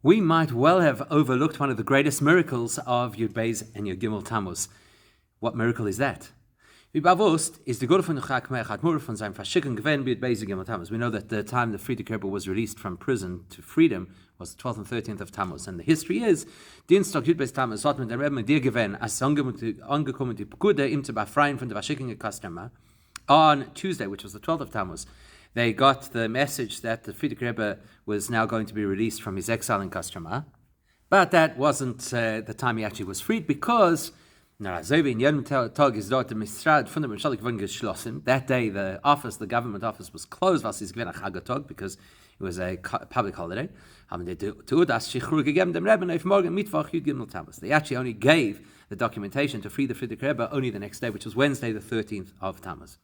we might well have overlooked one of the greatest miracles of Yud Beis and Yud Gimmel Tammuz. What miracle is that? Wie bewusst is the Gott von Chak Mechat Mur von seinem Verschicken gewesen Yud Beis Gimmel Tammuz. We know that the time the Rebbe was released from prison to freedom was the 12th and 13th of Tammuz. And the history is, Dienstag Yud Beis Tammuz hat mit der Rebbe dir gewesen, als angekommen die Pekude ihm zu befreien von der Verschicken Customer. On Tuesday, which was the 12th of Tammuz, they got the message that the Rebbe was now going to be released from his exile in Customer. But that wasn't the time he actually was freed, because that day the government office was closed, because it was a public holiday. They actually only gave the documentation to free the Rebbe only the next day, which was Wednesday the 13th of Tammuz.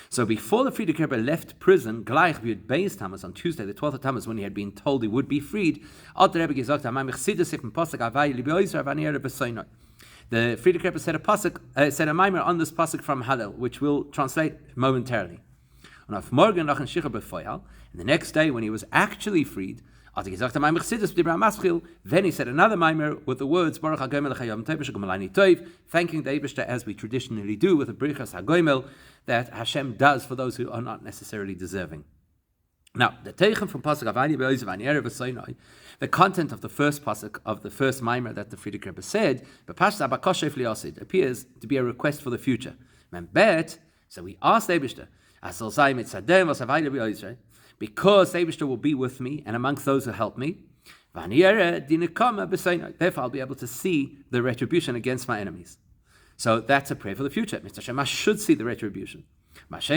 So before the Rebbe left prison, gleich wie Beis Tammuz, on Tuesday, the 12th of Tammuz, when he had been told he would be freed, the Rebbe said a mimer on this pasuk from Hallel, which we'll translate momentarily. And the next day, when he was actually freed, then he said another mimer with the words thanking the Eibishter, as we traditionally do with the Brichas HaGoimel that Hashem does for those who are not necessarily deserving. Now, the Teichem from pasuk Avani Be'oiz V'Ani Erev V'Soinoi, the content of the first pasuk of the first mimer that the Friedrich Rebbe said, appears to be a request for the future. So we asked Eibishter, because Eibishter will be with me and amongst those who help me, therefore I'll be able to see the retribution against my enemies. So that's a prayer for the future. Mr. Shema should see the retribution. Whereas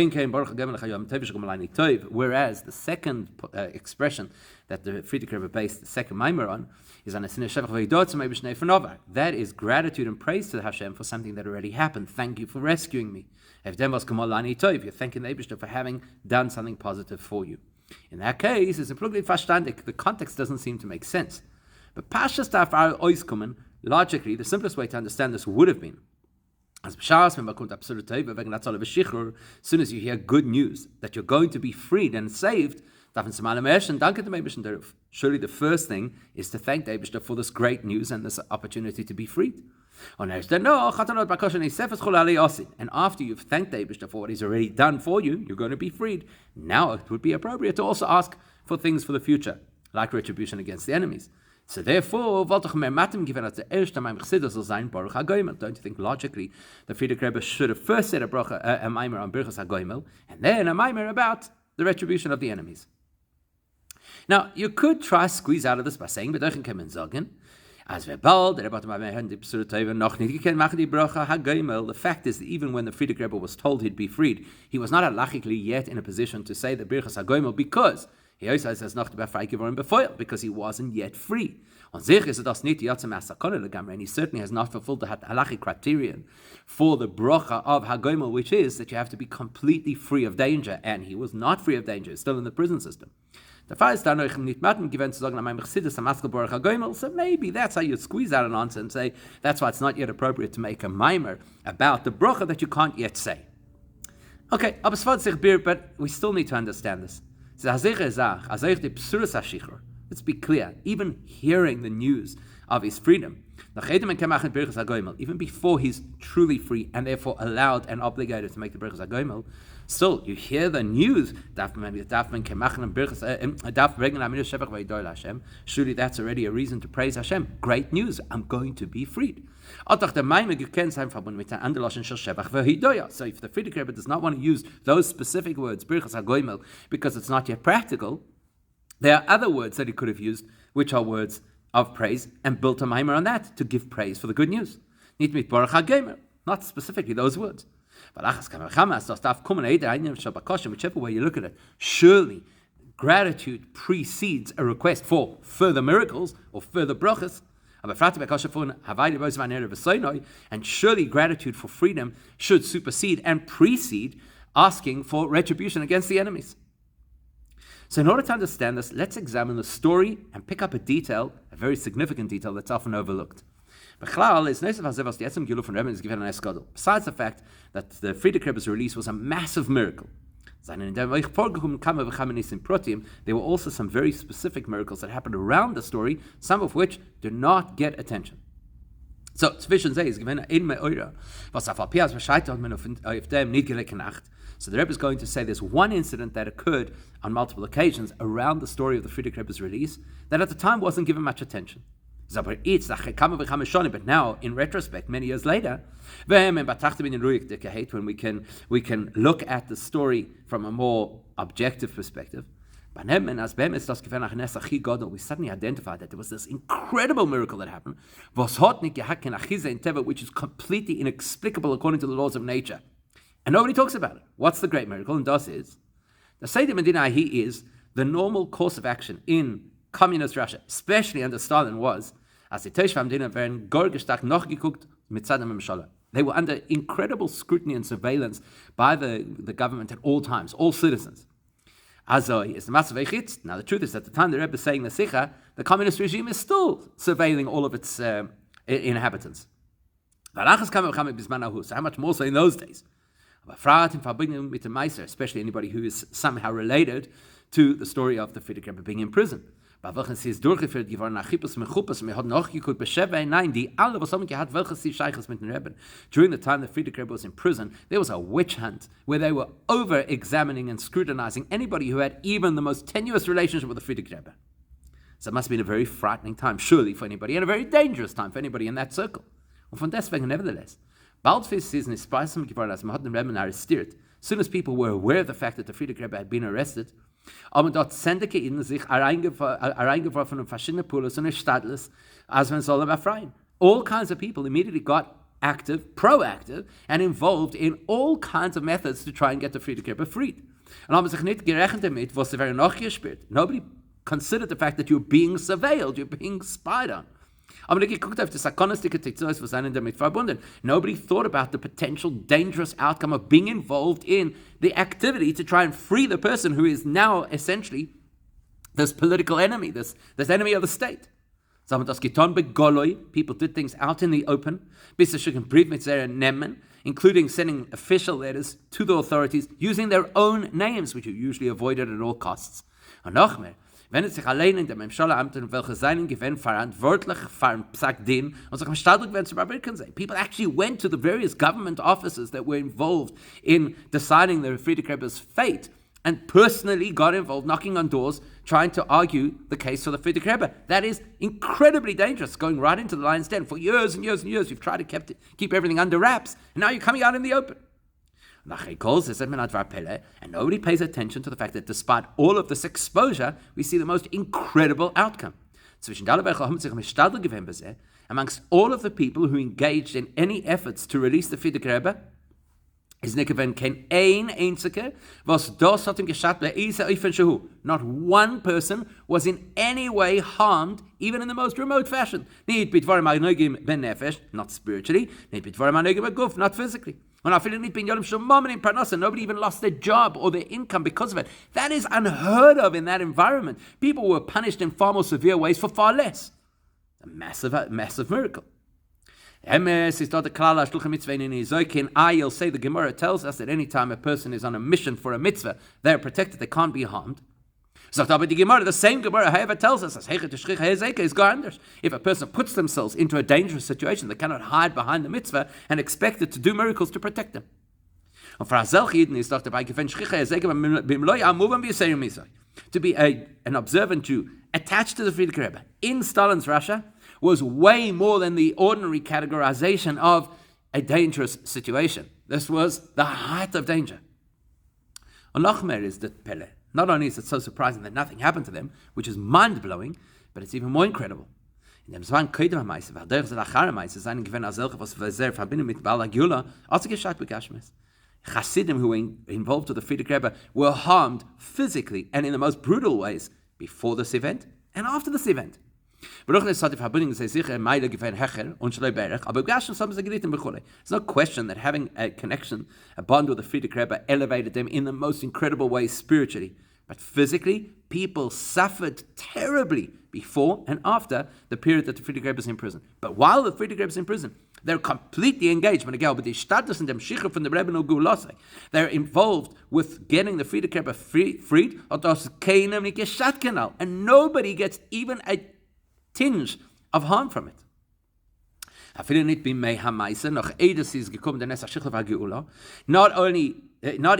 the second expression that the Friedrich Rebbe based the second mimer on is on that is gratitude and praise to Hashem for something that already happened. Thank you for rescuing me. You're thanking the Eibishter for having done something positive for you. In that case, the context doesn't seem to make sense. But logically, the simplest way to understand this would have been, as soon as you hear good news that you're going to be freed and saved, surely the first thing is to thank the Eibishter for this great news and this opportunity to be freed. And after you've thanked the Eibishter for what he's already done for you, you're going to be freed. Now it would be appropriate to also ask for things for the future, like retribution against the enemies. So therefore, don't you think logically the Friedrich Rebbe should have first said a mimer on Birchas HaGoimel, and then a mimer about the retribution of the enemies? Now, you could try squeeze out of this by saying, the fact is that even when the Friedrich Rebbe was told he'd be freed, he was not halachically yet in a position to say the Birchas HaGoimel, because he also says because he wasn't yet free. And he certainly has not fulfilled the halachic criterion for the bracha of HaGoimel, which is that you have to be completely free of danger, and he was not free of danger, still in the prison system. So maybe that's how you squeeze out an answer and say that's why it's not yet appropriate to make a mimer about the bracha that you can't yet say. Okay, but we still need to understand this. Let's be clear, even hearing the news of his freedom, even before he's truly free and therefore allowed and obligated to make the Birchas HaGoimel, still, you hear the news, surely that's already a reason to praise Hashem. Great news, I'm going to be freed. So if the Friedrich Rebbe does not want to use those specific words, Birchas HaGoimel, because it's not yet practical, there are other words that he could have used, which are words of praise, and built a mimer on that to give praise for the good news. Not specifically those words. Whichever way you look at it, surely gratitude precedes a request for further miracles or further brachas. And surely gratitude for freedom should supersede and precede asking for retribution against the enemies. So in order to understand this, let's examine the story and pick up a detail, a very significant detail that's often overlooked. Besides the fact that the Friedrich Rebbe's release was a massive miracle, There were also some very specific miracles that happened around the story, some of which do not get attention. So, zwischen sie ist gewinnt in Me'ora, was auf Alpias bescheitet man auf dem nicht gelegt Nacht. So the Rebbe is going to say there's one incident that occurred on multiple occasions around the story of the Friedrich Rebbe's release that at the time wasn't given much attention. But now, in retrospect, many years later, when we can look at the story from a more objective perspective, we suddenly identified that there was this incredible miracle that happened, which is completely inexplicable according to the laws of nature. And nobody talks about it. What's the great miracle? And das is, the Seder Medina is the normal course of action in communist Russia, especially under Stalin, was, as the Teishvam Dina werden Gorgestag noch geguckt mit Saddam Mshala. They were under incredible scrutiny and surveillance by the government at all times, all citizens. Also, is the massive Eichitz. Now, the truth is, at the time the Rebbe is saying the Sikha, the communist regime is still surveilling all of its inhabitants. So how much more so in those days? Especially anybody who is somehow related to the story of the Friedrich Rebbe being in prison. During the time the Friedrich Rebbe was in prison, there was a witch hunt where they were over-examining and scrutinizing anybody who had even the most tenuous relationship with the Friedrich Rebbe. So it must have been a very frightening time, surely, for anybody, and a very dangerous time for anybody in that circle. And von deswegen, nevertheless, bald season is sparsam geworden, as man hat den Rebbe arrestiert. As soon as people were aware of the fact that the Friedrich Rebbe had been arrested, haben dort Sendeke in sich hereingeworfen und verschiedene Pulos und Stadles, als man soll befreien. All kinds of people immediately got active, proactive, and involved in all kinds of methods to try and get the Friedrich Rebbe freed. Und haben sich nicht gerechnet damit, was sie wäre noch gespielt. Nobody considered the fact that you're being surveilled, you're being spied on. Nobody thought about the potential dangerous outcome of being involved in the activity to try and free the person who is now essentially this political enemy, this enemy of the state. People did things out in the open, including sending official letters to the authorities using their own names, which you usually avoided at all costs. Wenn es sich allein in der Memschala-Amten, welche seinen Gewinn verantwortlich für Psak-Din und sich im Stadtdruck werden zu überwirken sein. People actually went to the various government offices that were involved in deciding the Friedrich Rebbe's fate and personally got involved, knocking on doors, trying to argue the case for the Friedrich Rebbe. That is incredibly dangerous, going right into the lion's den. For years and years and years, you've tried to keep everything under wraps, and now you're coming out in the open. And nobody pays attention to the fact that despite all of this exposure, we see the most incredible outcome. Amongst all of the people who engaged in any efforts to release the Friedrich Rebbe, not one person was in any way harmed, even in the most remote fashion. Not spiritually, not physically. Nobody even lost their job or their income because of it. That is unheard of in that environment. People were punished in far more severe ways for far less. A massive miracle. You'll say the Gemara tells us that any time a person is on a mission for a mitzvah, they're protected, they can't be harmed. The same Gemara, however, tells us if a person puts themselves into a dangerous situation, they cannot hide behind the mitzvah and expect it to do miracles to protect them. To be an observant Jew attached to the Friedrich Rebbe in Stalin's Russia was way more than the ordinary categorization of a dangerous situation. This was the height of danger. And Nachmer is that Pele. Not only is it so surprising that nothing happened to them, which is mind-blowing, but it's even more incredible. In dem Zwan Kedem HaMaise, weil der Achar HaMaise, seinen Gewinn als solche, was sehr verbinden mit Baal HaGeula, als gescheit begashmes. Chassidim who were involved with the Friedrich Rebbe were harmed physically and in the most brutal ways before this event and after this event. It's no question that having a connection, a bond with the Friedrich Rebbe elevated them in the most incredible ways spiritually. But physically, People suffered terribly before and after the period that the Friedrich Rebbe is in prison. But while the Friedrich Rebbe is in prison, they're completely engaged. They're involved with getting the Friedrich Rebbe freed, and nobody gets even a tinge of harm from it. Not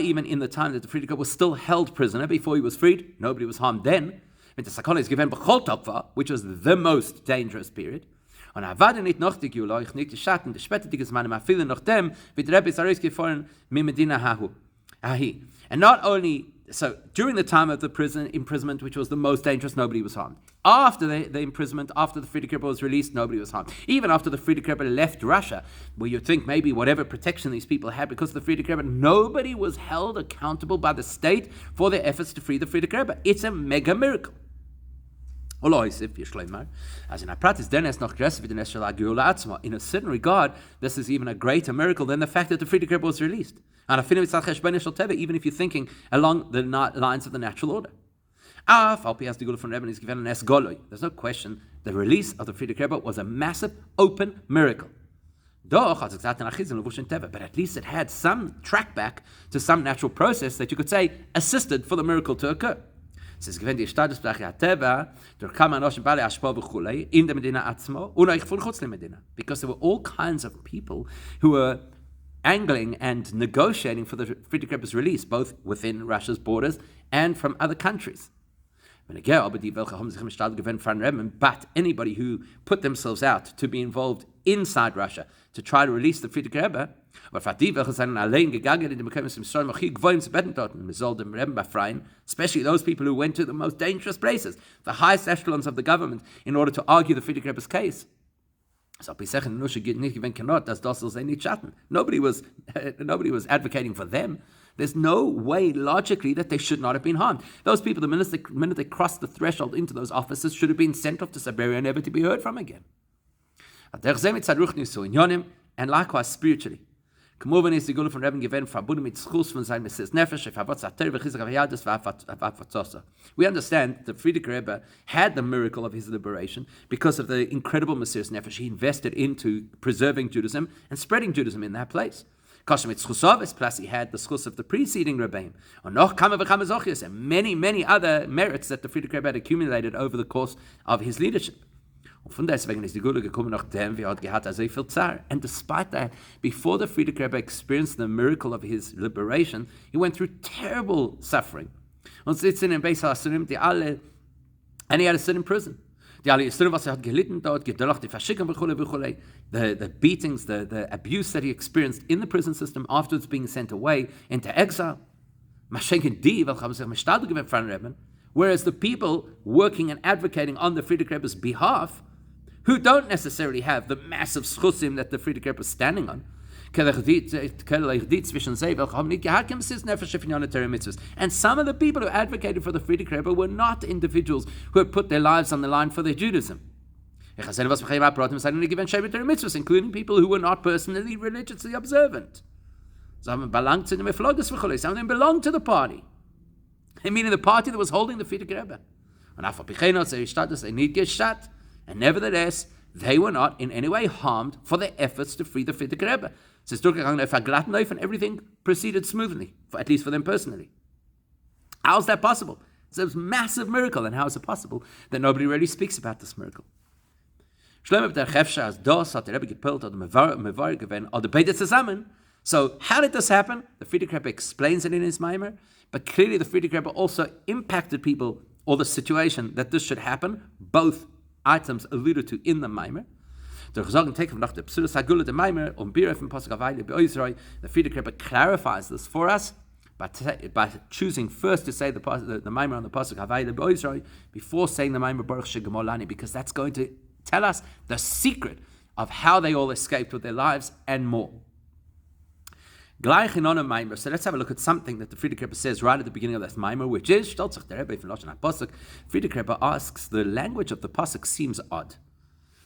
even in the time that the Friedrich Rebbe was still held prisoner before he was freed, nobody was harmed then. Which was the most dangerous period. And not only so, during the time of the imprisonment, which was the most dangerous, nobody was harmed. After the imprisonment, after the Friedrich Rebbe was released, nobody was harmed. Even after the Friedrich Rebbe left Russia, where you'd think maybe whatever protection these people had because of the Friedrich Rebbe, nobody was held accountable by the state for their efforts to free the Friedrich Rebbe. It's a mega miracle. In a certain regard, this is even a greater miracle than the fact that the Friedrich Rebbe was released. Even if you're thinking along the lines of the natural order. There's no question the release of the Friedrich Rebbe was a massive, open miracle. But at least it had some track back to some natural process that you could say assisted for the miracle to occur. Because there were all kinds of people who were angling and negotiating for the Friedrich Rebbe's release, both within Russia's borders and from other countries. But anybody who put themselves out to be involved inside Russia to try to release the Friedrich Rebbe, especially those people who went to the most dangerous places, the highest echelons of the government, in order to argue the Friedrich Rebbe's case. Nobody was advocating for them. There's no way logically that they should not have been harmed. Those people, the minute they crossed the threshold into those offices, should have been sent off to Siberia, never to be heard from again. And likewise spiritually. We understand that Friedrich Rebbe had the miracle of his liberation because of the incredible Mesiras Nefesh he invested into preserving Judaism and spreading Judaism in that place. Plus he had the schus of the preceding Rebbeim, and many other merits that the Friedrich Rebbe had accumulated over the course of his leadership. And despite that, before the Friedrich Rebbe experienced the miracle of his liberation, he went through terrible suffering. And he had to sit in prison. The beatings, the abuse that he experienced in the prison system, afterwards being sent away into exile. Whereas the people working and advocating on the Friedrich Rebbe's behalf, who don't necessarily have the massive schusim that the Friedrich Rebbe is standing on, and some of the people who advocated for the Friedrich Rebbe were not individuals who had put their lives on the line for their Judaism. Including people who were not personally religiously observant. Some of them belonged to the party. Meaning the party that was holding the Friedrich Rebbe. And nevertheless, they were not in any way harmed for their efforts to free the Friedrich Rebbe. And everything proceeded smoothly, at least for them personally. How is that possible? It's a massive miracle, and how is it possible that nobody really speaks about this miracle? So how did this happen? The Friedrich Rebbe explains it in his Maimer, but clearly the Friedrich Rebbe also impacted people, or the situation that this should happen, both items alluded to in the Maimer. The Friedrich Rebbe clarifies this for us by choosing first to say the Maimer on the Pasuk Havayle Be'Oizroi before saying the Maimer Baruch Shegemolani, because that's going to tell us the secret of how they all escaped with their lives and more. So let's have a look at something that the Friedrich Rebbe says right at the beginning of this Maimer, which is Friedrich Rebbe asks, the language of the pasuk seems odd.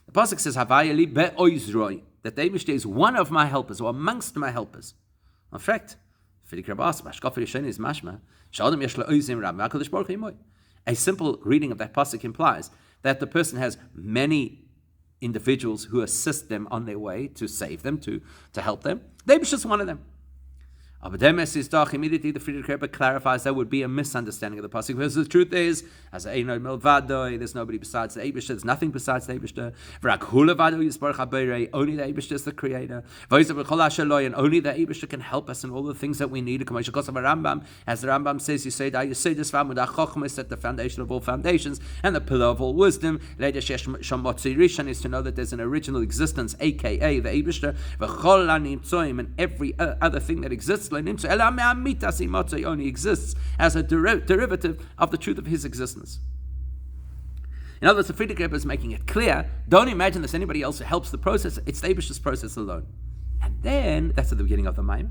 The pasuk says Havayeli be'oizroi, that the Eibishter is one of my helpers, or amongst my helpers. In fact, Friedrich Rebbe asks, is mashma, A simple reading of that pasuk implies that the person has many individuals who assist them on their way to save them, to help them. The Eibishter is one of them. Immediately the Friedrich Rebbe clarifies that would be a misunderstanding of the pasuk, because the truth is, as Eino Milvadoi, there's nobody besides the Eibishter, there's nothing besides the Eibishter. Only the Eibishter is the creator. And only the Eibishter can help us in all the things that we need. As the Rambam says, you say this Chochma at the foundation of all foundations and the pillar of all wisdom. Is to know that there's an original existence, aka the Eibishter, and every other thing that exists only exists as a derivative of the truth of his existence. In other words, the Friedrich Rebbe is making it clear, don't imagine there's anybody else who helps the process, it's the Eibishter's process alone. And then, that's at the beginning of the Maimer.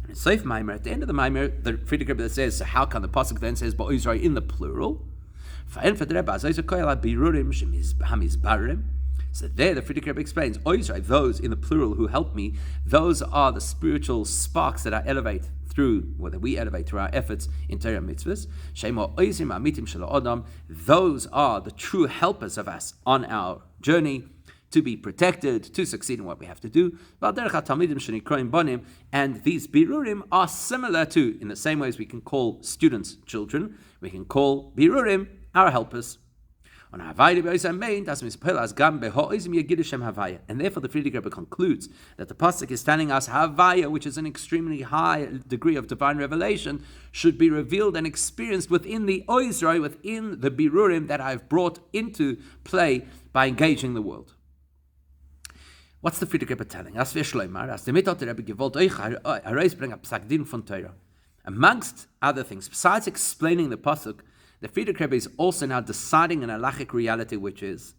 And in Seif Maimer, at the end of the Maimer, the Friedrich Rebbe says, so how can the pasuk then says, Ba'Israel in the plural? So there, the Friedrich Rebbe explains, those in the plural who help me, those are the spiritual sparks that I elevate through, whether we elevate through our efforts in Torah mitzvahs. Those are the true helpers of us on our journey to be protected, to succeed in what we have to do. And these birurim are similar to, in the same way as we can call students children, we can call birurim our helpers. And therefore the Friedrich Rebbe concludes that the pasuk is telling us Havaya, which is an extremely high degree of divine revelation, should be revealed and experienced within the Oizroi, within the Birurim that I've brought into play by engaging the world. What's the Friedrich Rebbe telling us? Amongst other things, besides explaining the pasuk, the Friedrich Rebbe is also now deciding an halachic reality, which is,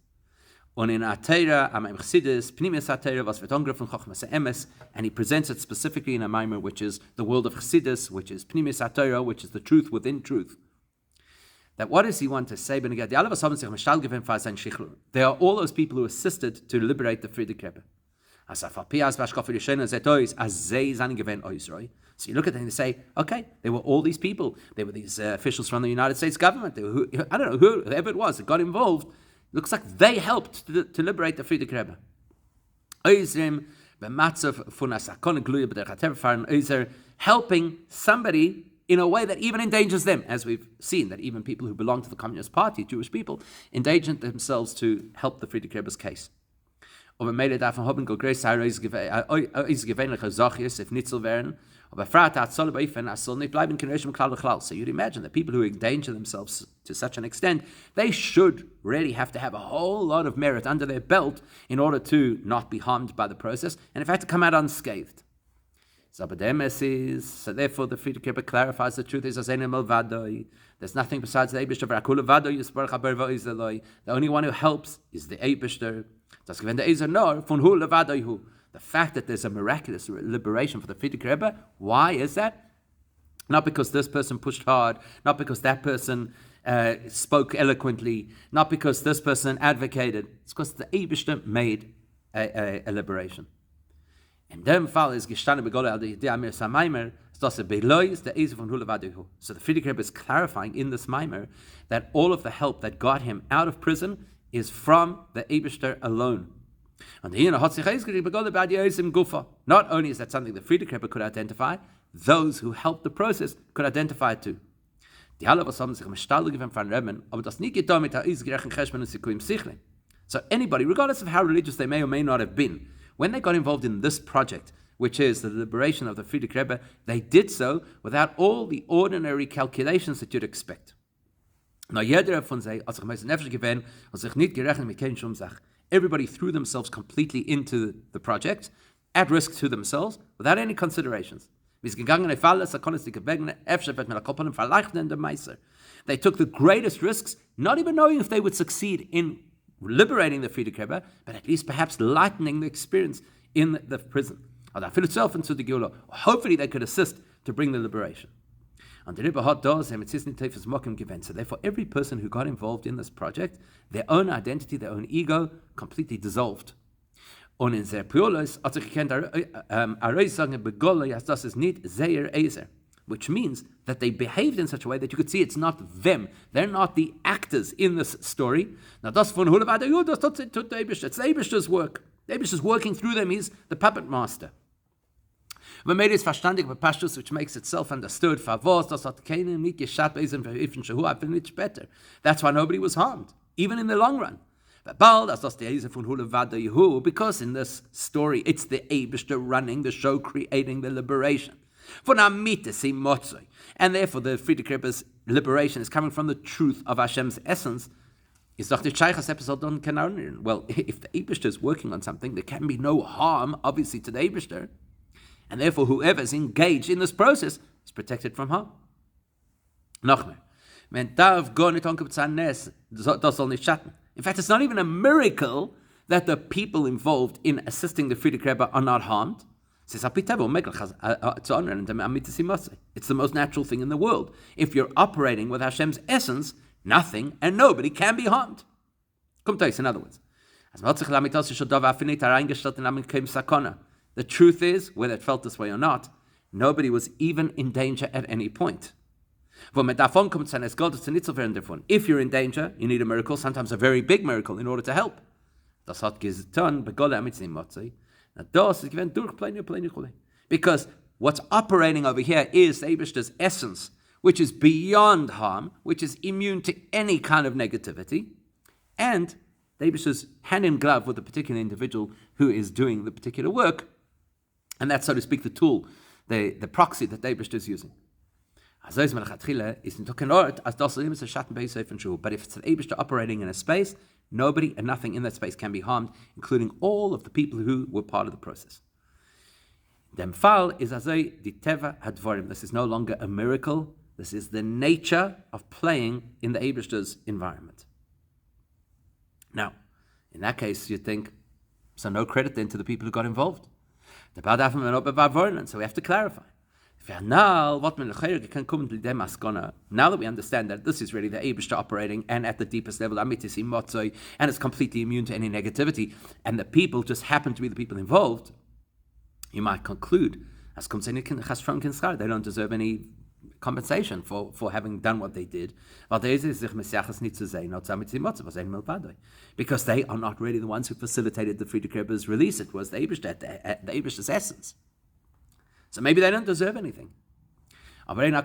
and he presents it specifically in a Maimer, which is the world of Chassidus, which is Pnimis HaTorah, which is the truth within truth. That what does he want to say? There are all those people who assisted to liberate the Friedrich Rebbe. So you look at them and say, okay, there were all these people. There were these officials from the United States government. I don't know, whoever it was that got involved. Looks like they helped to liberate the Friedrich Rebbe. Helping somebody in a way that even endangers them, as we've seen, that even people who belong to the Communist Party, Jewish people, endangered themselves to help the Friedrich Rebbe's case. So you imagine that people who endanger themselves to such an extent, they should really have to have a whole lot of merit under their belt in order to not be harmed by the process, and in fact to come out unscathed. So therefore the Friedrich Rebbe clarifies the truth is there's nothing besides the Eibishter. The only one who helps is the Eibishter. The fact that there's a miraculous liberation for the Friedrich Rebbe, why is that? Not because this person pushed hard, not because that person spoke eloquently, not because this person advocated. It's because the Eibishter made a liberation. In dem Fall is gestanden begole al die Amir Samaimer, dass belois the Eise von Hulevadu. So the Friedrich Rebbe is clarifying in this Maimer that all of the help that got him out of prison is from the Eibishter alone. And not only is that something the Friedrich Rebbe could identify, those who helped the process could identify it too. So anybody, regardless of how religious they may or may not have been, when they got involved in this project, which is the liberation of the Friedrich Rebbe, they did so without all the ordinary calculations that you'd expect. Everybody threw themselves completely into the project, at risk to themselves, without any considerations. They took the greatest risks, not even knowing if they would succeed in liberating the Friedrich Rebbe, but at least perhaps lightening the experience in the prison. Hopefully they could assist to bring the liberation. So therefore, every person who got involved in this project, their own identity, their own ego, completely dissolved. Und in sehr Piolos hat sich gekannt, sagen, Begolle, das ist nicht sehr Eser. which means that they behaved in such a way that you could see it's not them. They're not the actors in this story. Now, das von Hulavad, das tut der Eibishter. It's the Eibishter's work. The Eibishter is working through them. He's the puppet master. But made is verstandig bepashtus, which makes itself understood. Favos, das hat keinen nicht geschat beisen verhiften shehu nicht better. That's why nobody was harmed, even in the long run. But bald, as das der von Hulavad Yehu, because in this story it's the Eibishter running the show, creating the liberation. And therefore the Friedrich Rebbe's liberation is coming from the truth of Hashem's essence. Is doch the Sheikh's episode on Canaan? Well, if the Eibishter is working on something, there can be no harm, obviously, to the Eibishter. And therefore, whoever is engaged in this process is protected from harm. Noch mehr. In fact, it's not even a miracle that the people involved in assisting the Friedrich Rebbe are not harmed. It's the most natural thing in the world. If you're operating with Hashem's essence, nothing and nobody can be harmed. In other words, the truth is, whether it felt this way or not, nobody was even in danger at any point. If you're in danger, you need a miracle, sometimes a very big miracle, in order to help. Because what's operating over here is the Eibishter's essence, which is beyond harm, which is immune to any kind of negativity, and the Eibishter's hand in glove with the particular individual who is doing the particular work, and that's, so to speak, the tool, the proxy that the Eibishter is using. But if it's the Eibishter operating in a space, nobody and nothing in that space can be harmed, including all of the people who were part of the process. This is no longer a miracle. This is the nature of playing in the Eibishter's environment. Now, in that case, you'd think, so no credit then to the people who got involved. So we have to clarify. Now that we understand that this is really the Eibishter operating, and at the deepest level, and it's completely immune to any negativity, and the people just happen to be the people involved, you might conclude, they don't deserve any compensation for having done what they did, because they are not really the ones who facilitated the Friedrich Rebbe's release. It was the Eibishter, the Eibishter's essence. So maybe they don't deserve anything. We know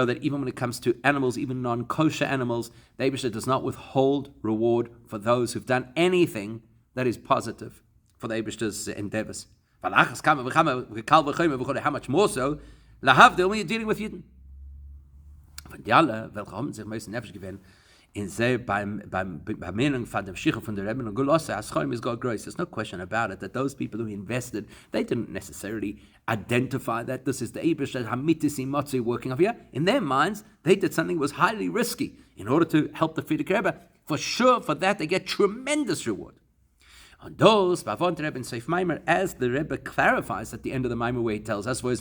that even when it comes to animals, even non-kosher animals, the Eibishter does not withhold reward for those who've done anything that is positive for the Eibishter's endeavors. How much more so, when you're dealing with Yidden. There's no question about it that those people who invested, they didn't necessarily identify that this is the Eibishter Hamitisi Matzi working over here. In their minds, they did something that was highly risky in order to help the Friedrich Rebbe. For sure, for that, they get tremendous reward. On those, as the Rebbe clarifies at the end of the Maimer, where he tells us, where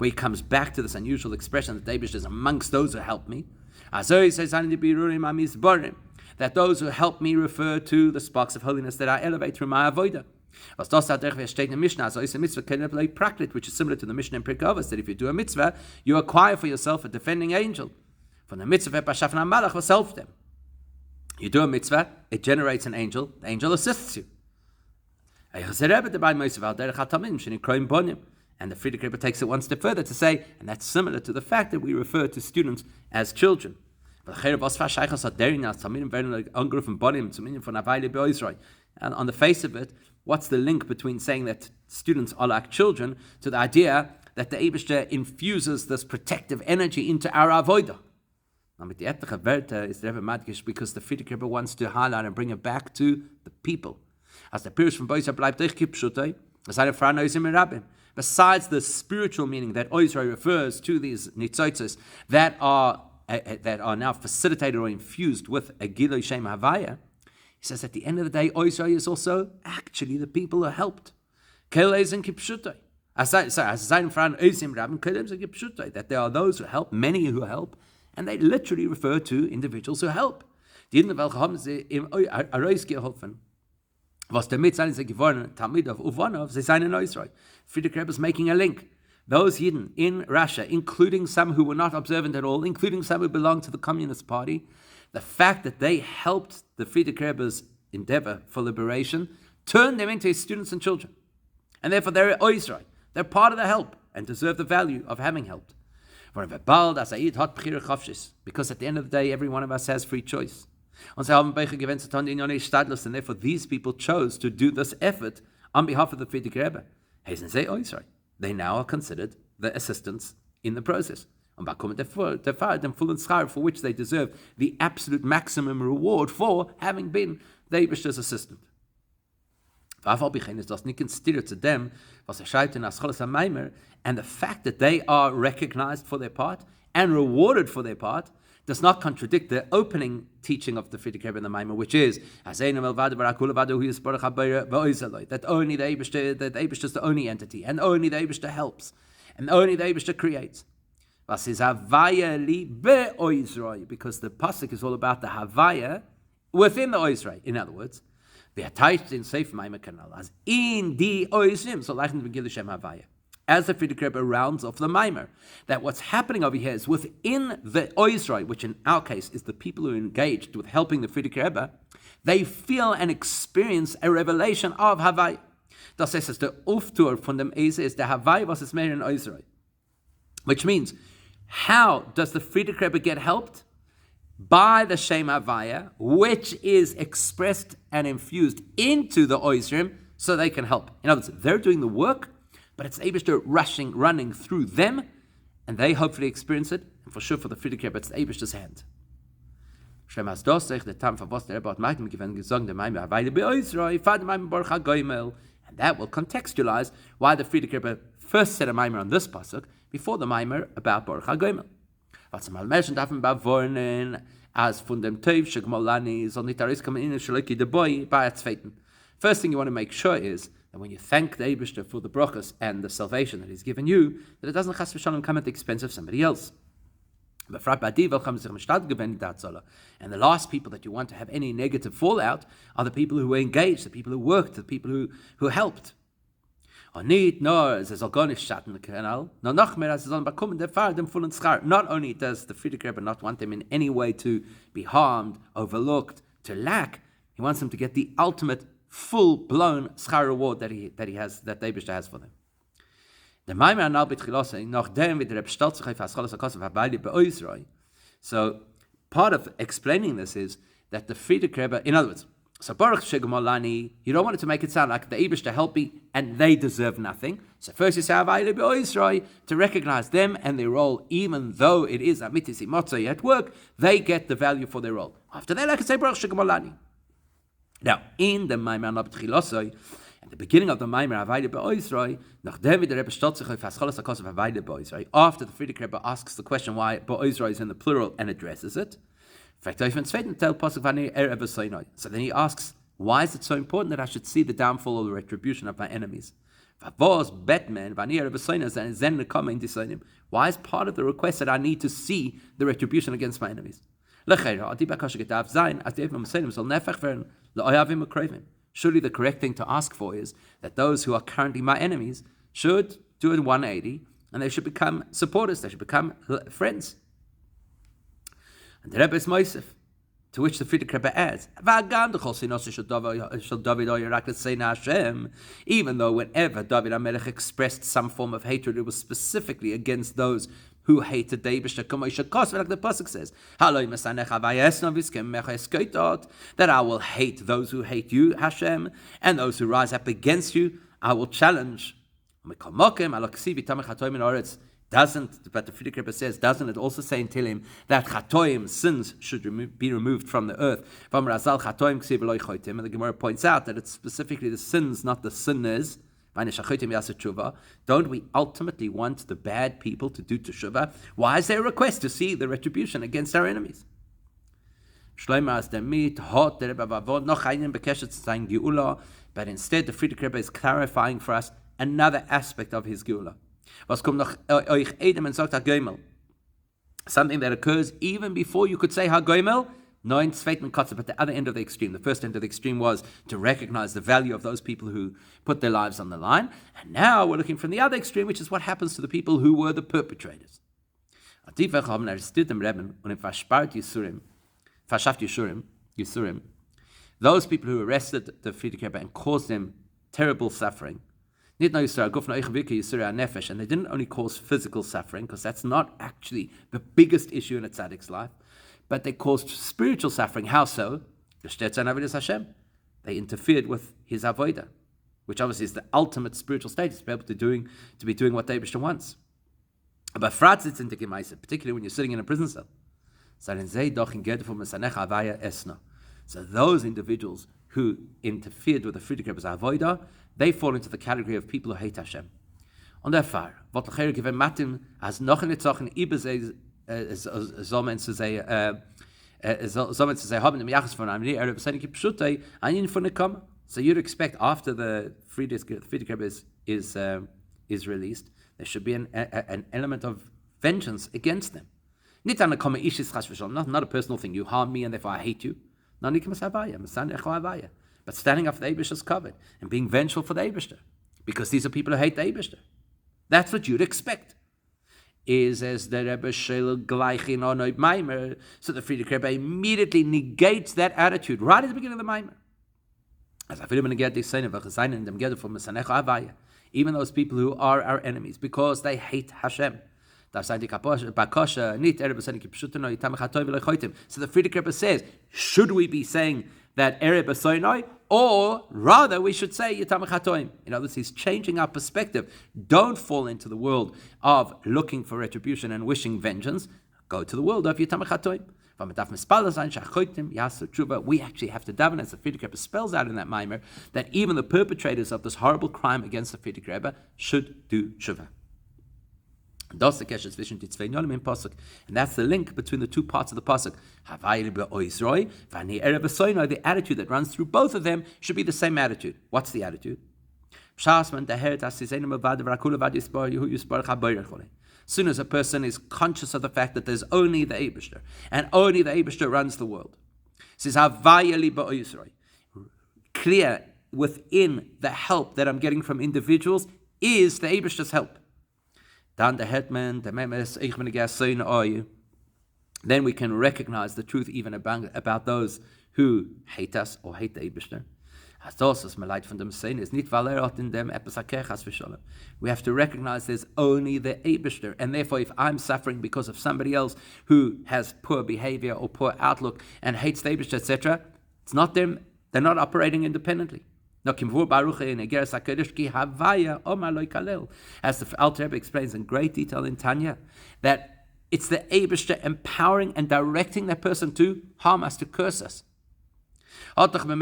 he comes back to this unusual expression that the Eibishter is amongst those who help me. That those who help me refer to the sparks of holiness that I elevate through my avodah. Which is similar to the Mishnah in Pirkei Avos, that if you do a mitzvah, you acquire for yourself a defending angel. From the mitzvah, them. You do a mitzvah, it generates an angel, the angel assists you. And the Friedrich Rebbe takes it one step further to say, and that's similar to the fact that we refer to students as children. And on the face of it, what's the link between saying that students are like children to the idea that the Eibishter infuses this protective energy into our avodah? Mit die etliche Werte is the Rebbe madgish because the Friedrich Rebbe wants to highlight and bring it back to the people. As the Pirush from Beis-Yud bleibt kipshutei, as eine Frau noizim Rabbi. Besides the spiritual meaning that Oizrei refers to these nitzotzos that are now facilitated or infused with a Gilui Shem Havaya, he says at the end of the day, Oizrei is also actually the people who helped. Kelez and kipshutei. That there are those who help, many who help, and they literally refer to individuals who help. Was damit seien sie geworden, Talmid of Uvanov, sie seien in Israel. Friedrich Rebbe is making a link. Those Yidden in Russia, including some who were not observant at all, including some who belonged to the Communist Party, the fact that they helped the Friedrich Rebbe's endeavor for liberation turned them into his students and children. And therefore they're Israel. They're part of the help and deserve the value of having helped. Because at the end of the day, every one of us has free choice. And therefore these people chose to do this effort on behalf of the Friedrich Rebbe. They now are considered the assistants in the process. For which they deserve the absolute maximum reward for having been the Eibishter's assistant. It does not consider to them and the fact that they are recognized for their part and rewarded for their part does not contradict the opening teaching of the Friedrich Rebbe in the Maimer, which is that only the Eibishter is the only entity, and only the Eibishter helps, and only the Eibishter creates. Because the pasuk is all about the Havaya within the Oisrei. In other words, the attached in Seif Maimer Kanal as in the Oisrim, so like the Megillah Shem Havaya. As the Friedrich Rebbe rounds off the Maimer, that what's happening over here is within the Oisrei, which in our case is the people who are engaged with helping the Friedrich Rebbe, they feel and experience a revelation of Havaya. Das heißt, the Auftur von dem Eise is the Havaya was es mehr in Oisrei. Which means, how does the Friedrich Rebbe get helped? By the Shem Havaya, which is expressed and infused into the Oisrim, so they can help. In other words, they're doing the work, but it's Eibishter running through them, and they hopefully experience it. And for sure, for the Friedrich Rebbe, it's the Eibishter's hand. And that will contextualize why the Friedrich Rebbe first said a Maimer on this pasuk before the Maimer about Baruch HaGoimel. As von dem Tev Shegmolani soll nicht alles kommen in den Shaleki de Boy by its Feiten. First thing you want to make sure is that when you thank the Eibishter for the brachas and the salvation that he's given you, that it doesn't chas v'shalom come at the expense of somebody else. And the last people that you want to have any negative fallout are the people who were engaged, the people who worked, the people who helped. Not only does the Friedrich Rebbe not want them in any way to be harmed, overlooked, to lack, he wants them to get the ultimate, full-blown schar reward that the Eibishter has for them. So part of explaining this is that the Friedrich Rebbe, in other words, so Baruch Shegmolani, you don't want it to make it sound like the Eibishter help me and they deserve nothing. So first you say to recognize them and their role, even though it is Amitis Imotzai at work, they get the value for their role. After that, I can say Baruch Shegmolani. Now, in the Maimer Nab Tchilosoi, at the beginning of the Maimer Havayde Be'oisroi, nachdem the Rebbe stolz sich auf Hascholas HaKos of Havayde Be'oisroi, after the Friedrich Rebbe asks the question why Be'oisroi is in the plural and addresses it, so then he asks, why is it so important that I should see the downfall or the retribution of my enemies? Why is part of the request that I need to see the retribution against my enemies? Surely the correct thing to ask for is that those who are currently my enemies should do a 180 and they should become supporters, they should become friends. And the Rebbe is Moisef, to which the Friedrich Rebbe adds, even though whenever David HaMelech expressed some form of hatred, it was specifically against those who hated the Eibishter, like the pasuk says, that I will hate those who hate you, Hashem, and those who rise up against you, I will challenge. Doesn't, but the Friedrich Rebbe says, doesn't it also say in Tehillim that chatoim, sins, should be removed from the earth? And the Gemara points out that it's specifically the sins, not the sinners. Don't we ultimately want the bad people to do teshuvah? Why is there a request to see the retribution against our enemies? But instead, the Friedrich Rebbe is clarifying for us another aspect of his Geula. Something that occurs even before you could say HaGoimel, Nein, zweiten Kotze, but the other end of the extreme. The first end of the extreme was to recognize the value of those people who put their lives on the line. And now we're looking from the other extreme, which is what happens to the people who were the perpetrators. Those people who arrested the Friedrich Rebbe and caused them terrible suffering. And they didn't only cause physical suffering, because that's not actually the biggest issue in a tzaddik's life, but they caused spiritual suffering. How so? They interfered with his avodah, which obviously is the ultimate spiritual status, to be able to be doing what the Eibishter wants. But particularly when you're sitting in a prison cell. So those individuals who interfered with the Friedrich Rebbe's avodah, they fall into the category of people who hate Hashem. Und erfahr, wat der given matim as noch in Zochen über soll man zu sagen haben im Jahres von einem Rebbe seine Pschutei einen von der Komma. So you'd expect after the Friedrich Rebbe is released, there should be an element of vengeance against them. Not a personal thing. You harm me and therefore I hate you. But standing up for the Eibishter's covered and being vengeful for the Eibishter, because these are people who hate the Eibishter. That's what you'd expect. Is as the Rebbe Shel gleich in Onoid Maimer, so the Friedrich Rebbe immediately negates that attitude right at the beginning of the Maimer. As I feel going to get this sign of in them get from even those people who are our enemies, because they hate Hashem. So the Friedrich Rebbe says, should we be saying that Erev Soinoi, or rather we should say Yitamach HaToim? In other words, he's changing our perspective. Don't fall into the world of looking for retribution and wishing vengeance. Go to the world of Yitamach HaToim. We actually have to daven, as the Friedrich Rebbe spells out in that Maimer, that even the perpetrators of this horrible crime against the Friedrich Rebbe should do tshuva. And that's the link between the two parts of the pasuk. The attitude that runs through both of them should be the same attitude. What's the attitude? As soon as a person is conscious of the fact that there's only the Eibishter, and only the Eibishter runs the world, says clear within the help that I'm getting from individuals is the Eibishter's help. Then we can recognize the truth even about those who hate us or hate the Eibishter. We have to recognize there's only the Eibishter, and therefore if I'm suffering because of somebody else who has poor behavior or poor outlook and hates the Eibishter, etc., it's not them. They're not operating independently. As the Alter Rebbe explains in great detail in Tanya, that it's the Eibishter empowering and directing that person to harm us, to curse us. Therefore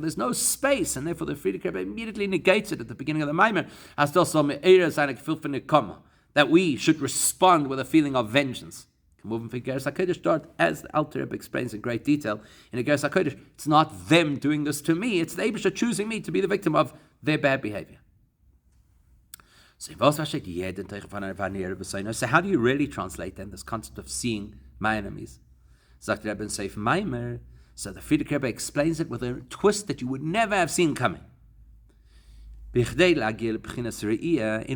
there's no space, and therefore the Friedrich Rebbe immediately negates it at the beginning of the Maimer, that we should respond with a feeling of vengeance. As the Alter Rebbe explains in great detail in Igeres HaKodesh, it's not them doing this to me, it's the Eibishter choosing me to be the victim of their bad behavior. So how do you really translate then this concept of seeing my enemies? So the Friedrich Rebbe explains it with a twist that you would never have seen coming. In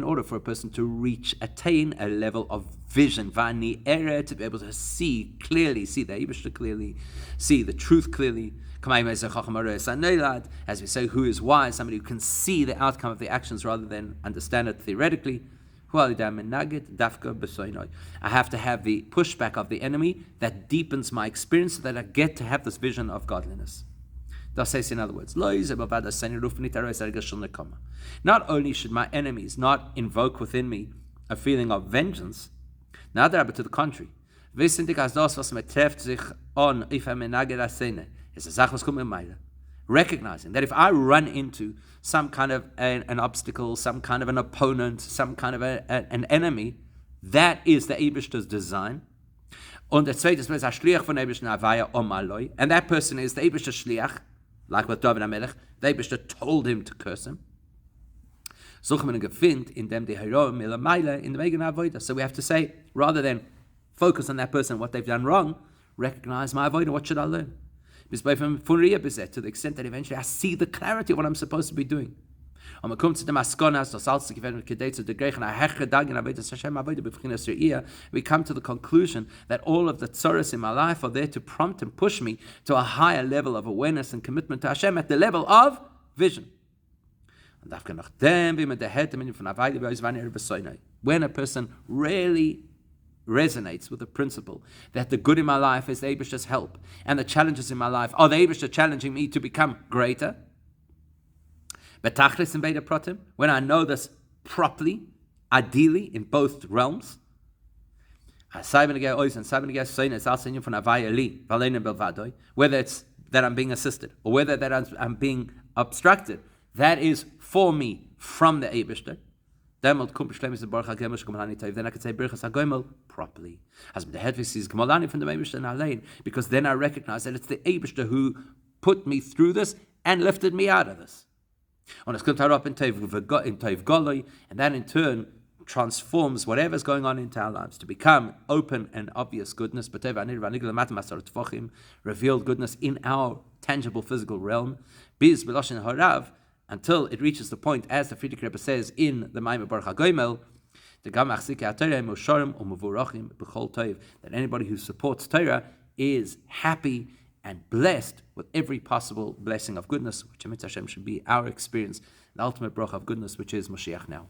order for a person to attain a level of vision, to be able to see clearly, see the Eibishter clearly, see the truth clearly. As we say, who is wise? Somebody who can see the outcome of the actions rather than understand it theoretically. I have to have the pushback of the enemy that deepens my experience so that I get to have this vision of godliness. That says, in other words, not only should my enemies not invoke within me a feeling of vengeance, but to the contrary. Recognizing that if I run into some kind of an obstacle, some kind of an opponent, some kind of an enemy, that is the Eibishter's design. And that person is the Eibishter's shliach, like with David HaMelech, the Eibishter told him to curse him. So we have to say, rather than focus on that person, what they've done wrong, recognize my avodah, what should I learn? To the extent that eventually I see the clarity of what I'm supposed to be doing. We come to the conclusion that all of the tzoros in my life are there to prompt and push me to a higher level of awareness and commitment to Hashem at the level of vision. When a person really resonates with the principle that the good in my life is the Eibishter's help, and the challenges in my life are the Eibishter challenging me to become greater. When I know this properly, ideally in both realms, whether it's that I'm being assisted or whether that I'm being obstructed, that is for me from the Eibishter. Then I could say Birchas HaGoimel properly. As the Hedvig is Gmolani from the Eibishter and Alein, because then I recognize that it's the Eibishter who put me through this and lifted me out of this. And it's going to up in Toiv Goloi, and that in turn transforms whatever's going on into our lives to become open and obvious goodness, revealed goodness in our tangible physical realm, until it reaches the point, as the Friedrich Rebbe says in the Maimer Baruch HaGoimel, that anybody who supports Torah is happy and blessed with every possible blessing of goodness, which Hashem should be our experience, the ultimate bracha of goodness, which is Mashiach now.